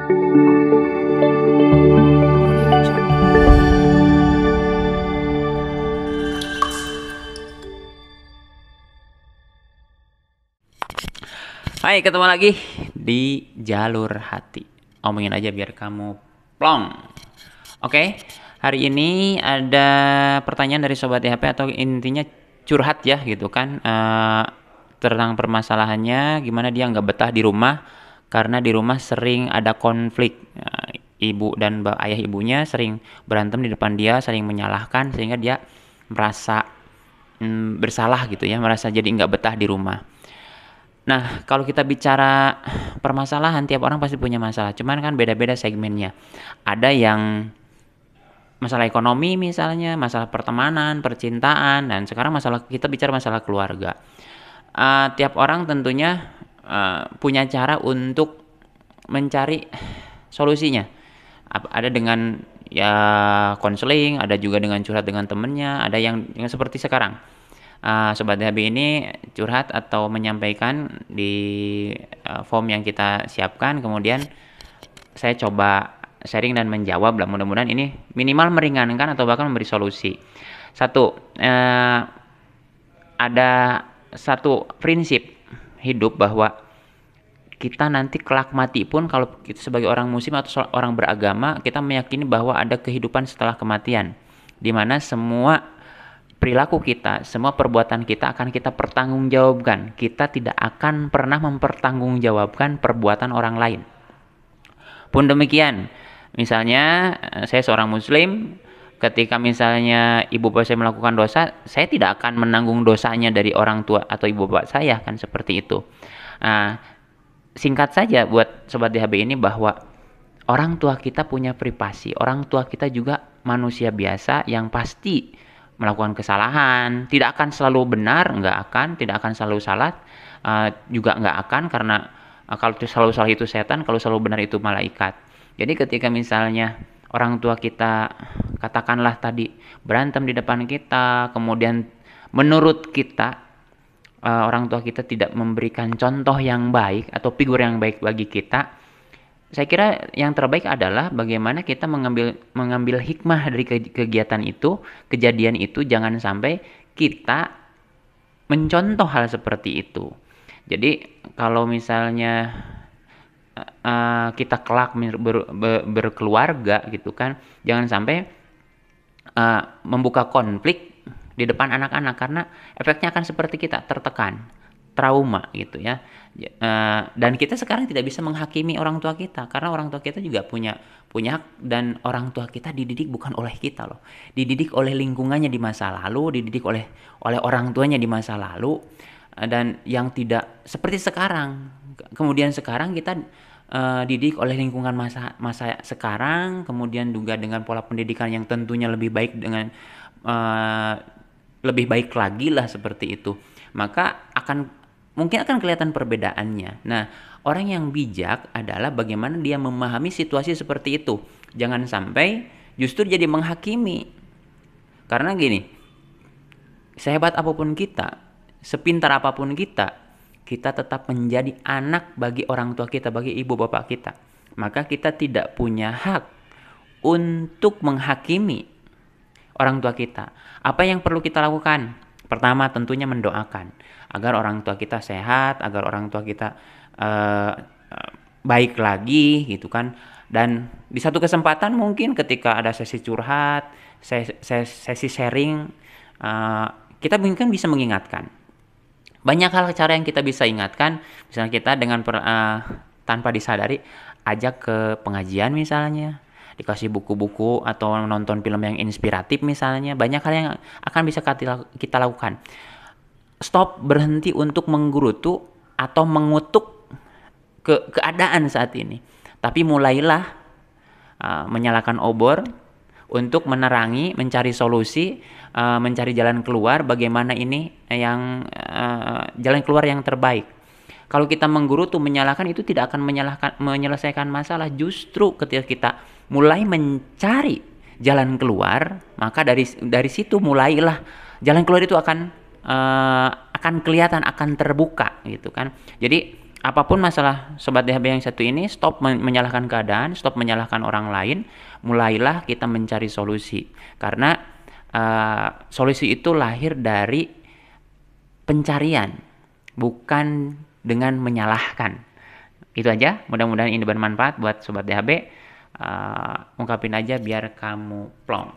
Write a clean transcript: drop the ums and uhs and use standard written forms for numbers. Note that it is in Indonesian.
Audio Jungle. Hai, ketemu lagi di Jalur Hati. Omongin aja biar kamu plong. Oke, hari ini ada pertanyaan dari Sobat IHP atau intinya curhat ya gitu kan. Tentang permasalahannya gimana dia nggak betah di rumah karena di rumah sering ada konflik. Ibu dan ayah ibunya sering berantem di depan dia, sering menyalahkan sehingga dia merasa bersalah gitu ya, merasa jadi nggak betah di rumah. Nah, kalau kita bicara permasalahan, tiap orang pasti punya masalah. Cuman kan beda-beda segmennya. Ada yang masalah ekonomi misalnya, masalah pertemanan, percintaan, dan sekarang masalah kita bicara masalah keluarga. Tiap orang tentunya punya cara untuk mencari solusinya. Ada dengan ya konseling, ada juga dengan curhat dengan temennya, ada yang seperti sekarang. Sobat DHB ini curhat atau menyampaikan di form yang kita siapkan, kemudian saya coba sharing dan menjawab lah, mudah-mudahan ini minimal meringankan atau bahkan memberi solusi. Satu, ada satu prinsip hidup bahwa kita nanti kelak mati pun kalau kita sebagai orang muslim atau orang beragama, kita meyakini bahwa ada kehidupan setelah kematian, di mana semua perilaku kita, semua perbuatan kita akan kita pertanggungjawabkan. Kita tidak akan pernah mempertanggungjawabkan perbuatan orang lain. Pun demikian, misalnya saya seorang muslim, ketika misalnya ibu bapak saya melakukan dosa, saya tidak akan menanggung dosanya dari orang tua atau ibu bapak saya, kan seperti itu. Nah, singkat saja buat sobat DHB ini bahwa orang tua kita punya privasi, orang tua kita juga manusia biasa yang pasti melakukan kesalahan, tidak akan selalu benar, nggak akan, tidak akan selalu salah, juga nggak akan karena kalau selalu salah itu setan, kalau selalu benar itu malaikat. Jadi ketika misalnya orang tua kita katakanlah tadi berantem di depan kita, kemudian menurut kita orang tua kita tidak memberikan contoh yang baik atau figur yang baik bagi kita, saya kira yang terbaik adalah bagaimana kita mengambil hikmah dari kegiatan itu, kejadian itu, jangan sampai kita mencontoh hal seperti itu. Jadi kalau misalnya kita kelak berkeluarga gitu kan, jangan sampai membuka konflik di depan anak-anak karena efeknya akan seperti kita tertekan, trauma gitu ya. Dan kita sekarang tidak bisa menghakimi orang tua kita karena orang tua kita juga punya punya hak, dan orang tua kita dididik bukan oleh kita loh, dididik oleh lingkungannya di masa lalu, dididik oleh oleh orang tuanya di masa lalu, dan yang tidak seperti sekarang. Kemudian sekarang kita didik oleh lingkungan masa masa sekarang, kemudian juga dengan pola pendidikan yang tentunya lebih baik, dengan uh, lebih baik lagi lah seperti itu, maka mungkin akan kelihatan perbedaannya. Nah, orang yang bijak adalah bagaimana dia memahami situasi seperti itu. Jangan sampai justru jadi menghakimi. Karena gini, sehebat apapun kita, sepintar apapun kita, kita tetap menjadi anak bagi orang tua kita, bagi ibu bapak kita. Maka kita tidak punya hak untuk menghakimi orang tua kita. Apa yang perlu kita lakukan? Pertama, tentunya mendoakan agar orang tua kita sehat, agar orang tua kita uh, baik lagi gitu kan. Dan di satu kesempatan mungkin ketika ada sesi curhat, sesi sharing, uh, kita mungkin bisa mengingatkan. Banyak hal cara yang kita bisa ingatkan, misalnya kita dengan tanpa disadari ajak ke pengajian misalnya, dikasih buku-buku atau nonton film yang inspiratif misalnya, banyak hal yang akan bisa kita lakukan. Stop, berhenti untuk menggerutu atau mengutuk keadaan saat ini, tapi mulailah menyalakan obor untuk menerangi, mencari solusi, mencari jalan keluar, bagaimana ini yang jalan keluar yang terbaik. Kalau kita menggerutu, menyalahkan, itu tidak akan menyelesaikan masalah. Justru ketika kita mulai mencari jalan keluar, maka dari situ mulailah jalan keluar itu akan kelihatan, akan terbuka gitu kan. Jadi apapun masalah Sobat DHB yang satu ini, stop menyalahkan keadaan, stop menyalahkan orang lain, mulailah kita mencari solusi. Karena solusi itu lahir dari pencarian, bukan dengan menyalahkan. Itu aja, mudah-mudahan ini bermanfaat buat Sobat DHB. Ungkapin aja biar kamu plong.